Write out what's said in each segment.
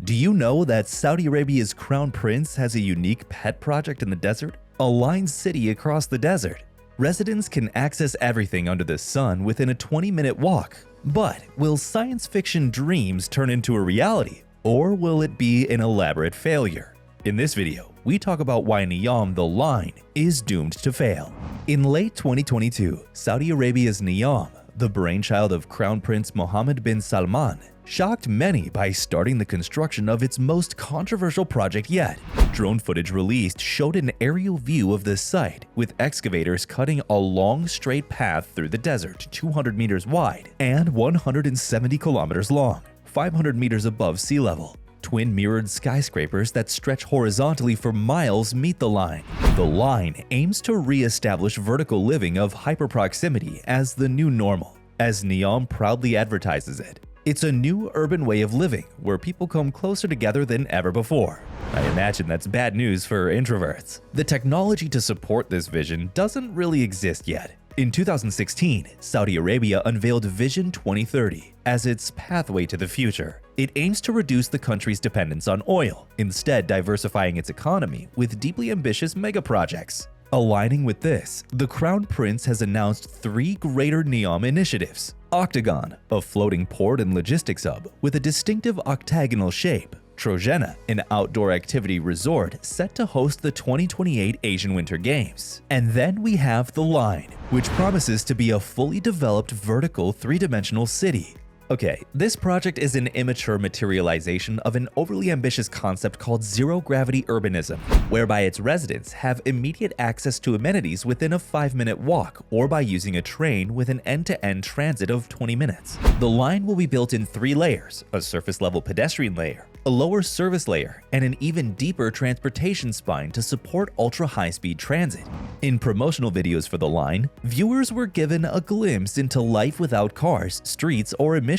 Do you know that Saudi Arabia's crown prince has a unique pet project in the desert? A lined city across the desert. Residents can access everything under the sun within a 20-minute walk. But will science fiction dreams turn into a reality? Or will it be an elaborate failure? In this video, we talk about why NEOM The Line is doomed to fail. In late 2022, Saudi Arabia's NEOM, the brainchild of Crown Prince Mohammed bin Salman, shocked many by starting the construction of its most controversial project yet. Drone footage released showed an aerial view of the site, with excavators cutting a long straight path through the desert 200 meters wide and 170 kilometers long, 500 meters above sea level. Twin mirrored skyscrapers that stretch horizontally for miles meet the line. The line aims to re-establish vertical living of hyperproximity as the new normal, as NEOM proudly advertises it. It's a new urban way of living where people come closer together than ever before. I imagine that's bad news for introverts. The technology to support this vision doesn't really exist yet. In 2016, Saudi Arabia unveiled Vision 2030 as its pathway to the future. It aims to reduce the country's dependence on oil, instead diversifying its economy with deeply ambitious mega-projects. Aligning with this, the Crown Prince has announced 3 greater NEOM initiatives. Octagon, a floating port and logistics hub with a distinctive octagonal shape. Trojena, an outdoor activity resort set to host the 2028 Asian Winter Games. And then we have The Line, which promises to be a fully developed vertical 3-dimensional city. Okay, this project is an immature materialization of an overly ambitious concept called zero-gravity urbanism, whereby its residents have immediate access to amenities within a 5-minute walk or by using a train with an end-to-end transit of 20 minutes. The line will be built in 3 layers, a surface-level pedestrian layer, a lower service layer, and an even deeper transportation spine to support ultra-high-speed transit. In promotional videos for the line, viewers were given a glimpse into life without cars, streets, or emissions.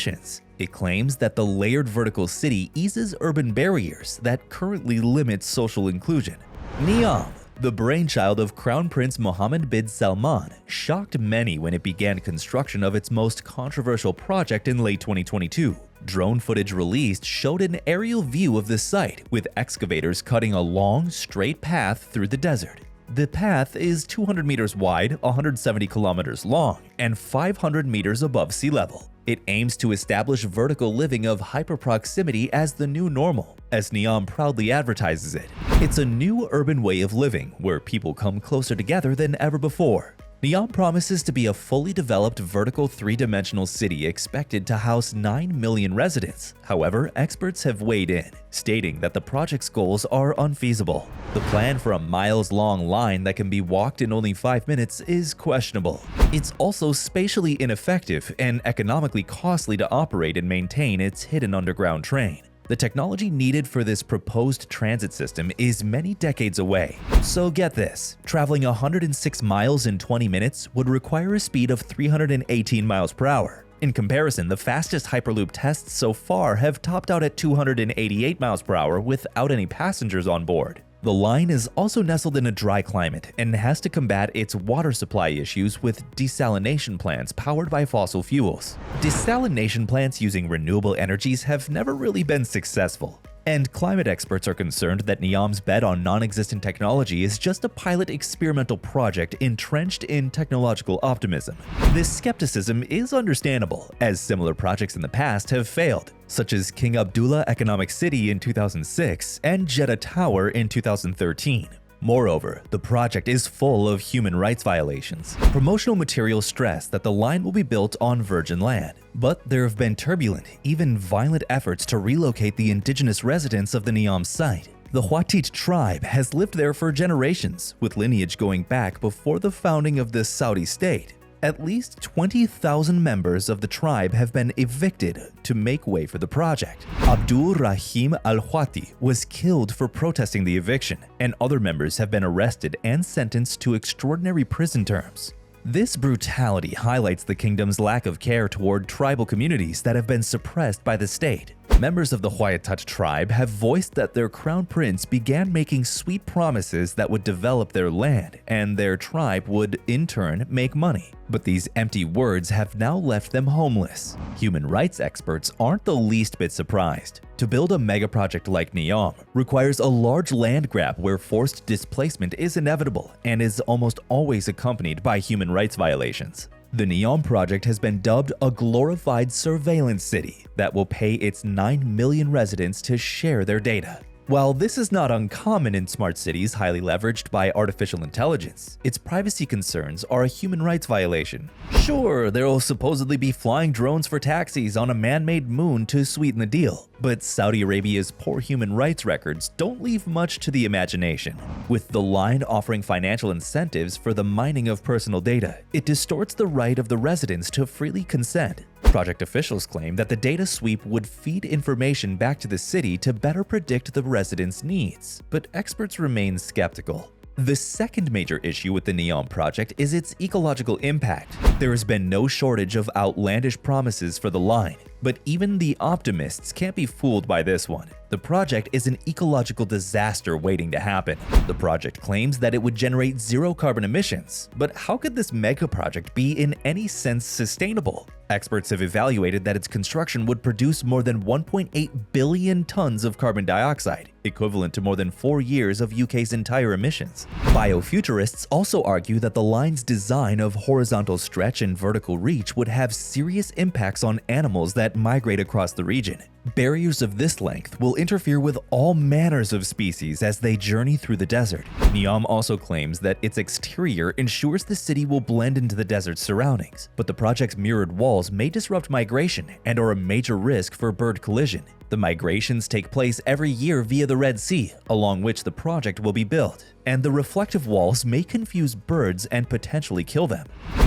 It claims that the layered vertical city eases urban barriers that currently limit social inclusion. NEOM, the brainchild of Crown Prince Mohammed bin Salman, shocked many when it began construction of its most controversial project in late 2022. Drone footage released showed an aerial view of the site, with excavators cutting a long, straight path through the desert. The path is 200 meters wide, 170 kilometers long, and 500 meters above sea level. It aims to establish vertical living of hyperproximity as the new normal, as NEOM proudly advertises it. It's a new urban way of living where people come closer together than ever before. NEOM promises to be a fully developed vertical 3-dimensional city expected to house 9 million residents. However, experts have weighed in, stating that the project's goals are unfeasible. The plan for a miles-long line that can be walked in only 5 minutes is questionable. It's also spatially ineffective and economically costly to operate and maintain its hidden underground train. The technology needed for this proposed transit system is many decades away. So get this, traveling 106 miles in 20 minutes would require a speed of 318 miles per hour. In comparison, the fastest Hyperloop tests so far have topped out at 288 miles per hour without any passengers on board. The line is also nestled in a dry climate and has to combat its water supply issues with desalination plants powered by fossil fuels. Desalination plants using renewable energies have never really been successful. And climate experts are concerned that NEOM's bet on non-existent technology is just a pilot experimental project entrenched in technological optimism. This skepticism is understandable, as similar projects in the past have failed, such as King Abdullah Economic City in 2006 and Jeddah Tower in 2013. Moreover, the project is full of human rights violations. Promotional materials stress that the line will be built on virgin land, but there have been turbulent, even violent efforts to relocate the indigenous residents of the NEOM site. The Hwatit tribe has lived there for generations, with lineage going back before the founding of the Saudi state. At least 20,000 members of the tribe have been evicted to make way for the project. Abdul Rahim Al-Hwati was killed for protesting the eviction, and other members have been arrested and sentenced to extraordinary prison terms. This brutality highlights the kingdom's lack of care toward tribal communities that have been suppressed by the state. Members of the Huayatach tribe have voiced that their crown prince began making sweet promises that would develop their land and their tribe would, in turn, make money. But these empty words have now left them homeless. Human rights experts aren't the least bit surprised. To build a mega project like NEOM requires a large land grab where forced displacement is inevitable and is almost always accompanied by human rights violations. The NEOM project has been dubbed a glorified surveillance city that will pay its 9 million residents to share their data. While this is not uncommon in smart cities highly leveraged by artificial intelligence, its privacy concerns are a human rights violation. Sure, there will supposedly be flying drones for taxis on a man-made moon to sweeten the deal, but Saudi Arabia's poor human rights records don't leave much to the imagination. With the line offering financial incentives for the mining of personal data, it distorts the right of the residents to freely consent. Project officials claim that the data sweep would feed information back to the city to better predict the residents' needs, but experts remain skeptical. The second major issue with the NEOM project is its ecological impact. There has been no shortage of outlandish promises for the line, but even the optimists can't be fooled by this one. The project is an ecological disaster waiting to happen. The project claims that it would generate zero carbon emissions, but how could this mega project be in any sense sustainable? Experts have evaluated that its construction would produce more than 1.8 billion tons of carbon dioxide, equivalent to more than 4 years of UK's entire emissions. Biofuturists also argue that the line's design of horizontal stretch and vertical reach would have serious impacts on animals that migrate across the region. Barriers of this length will interfere with all manners of species as they journey through the desert. NEOM also claims that its exterior ensures the city will blend into the desert's surroundings, but the project's mirrored walls may disrupt migration and are a major risk for bird collision. The migrations take place every year via the Red Sea, along which the project will be built, and the reflective walls may confuse birds and potentially kill them.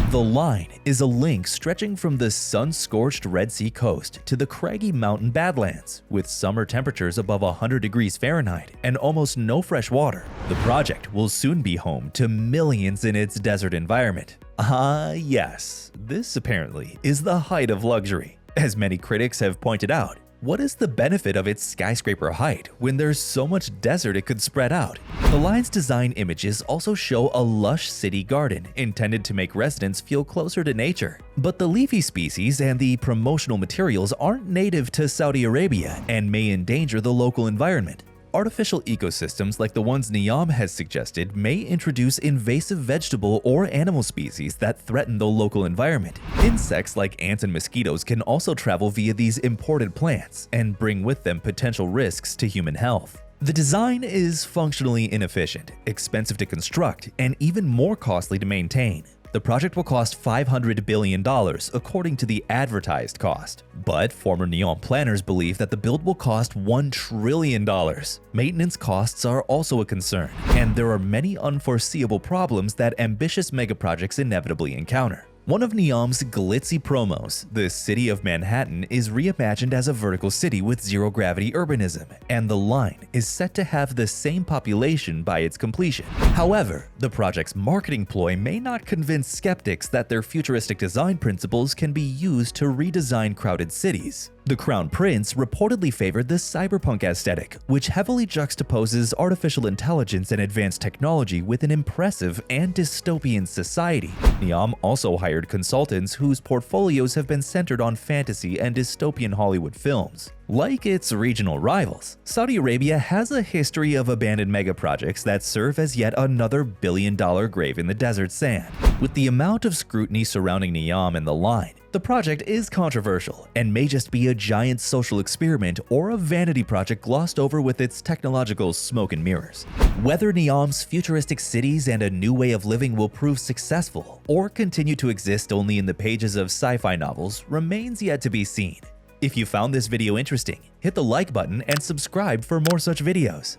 The line is a link stretching from the sun-scorched Red Sea coast to the craggy mountain Badlands, with summer temperatures above 100 degrees Fahrenheit and almost no fresh water. The project will soon be home to millions in its desert environment. Ah, yes, this apparently is the height of luxury. As many critics have pointed out, what is the benefit of its skyscraper height when there's so much desert it could spread out? The line's design images also show a lush city garden intended to make residents feel closer to nature. But the leafy species and the promotional materials aren't native to Saudi Arabia and may endanger the local environment. Artificial ecosystems like the ones NEOM has suggested may introduce invasive vegetable or animal species that threaten the local environment. Insects like ants and mosquitoes can also travel via these imported plants and bring with them potential risks to human health. The design is functionally inefficient, expensive to construct, and even more costly to maintain. The project will cost $500 billion according to the advertised cost, but former NEOM planners believe that the build will cost $1 trillion. Maintenance costs are also a concern, and there are many unforeseeable problems that ambitious megaprojects inevitably encounter. One of NEOM's glitzy promos, the city of Manhattan, is reimagined as a vertical city with zero-gravity urbanism, and the line is set to have the same population by its completion. However, the project's marketing ploy may not convince skeptics that their futuristic design principles can be used to redesign crowded cities. The Crown Prince reportedly favored the cyberpunk aesthetic, which heavily juxtaposes artificial intelligence and advanced technology with an impressive and dystopian society. NEOM also hired consultants whose portfolios have been centered on fantasy and dystopian Hollywood films. Like its regional rivals, Saudi Arabia has a history of abandoned megaprojects that serve as yet another billion-dollar grave in the desert sand. With the amount of scrutiny surrounding NEOM and the line, the project is controversial and may just be a giant social experiment or a vanity project glossed over with its technological smoke and mirrors. Whether NEOM's futuristic cities and a new way of living will prove successful or continue to exist only in the pages of sci-fi novels remains yet to be seen. If you found this video interesting, hit the like button and subscribe for more such videos.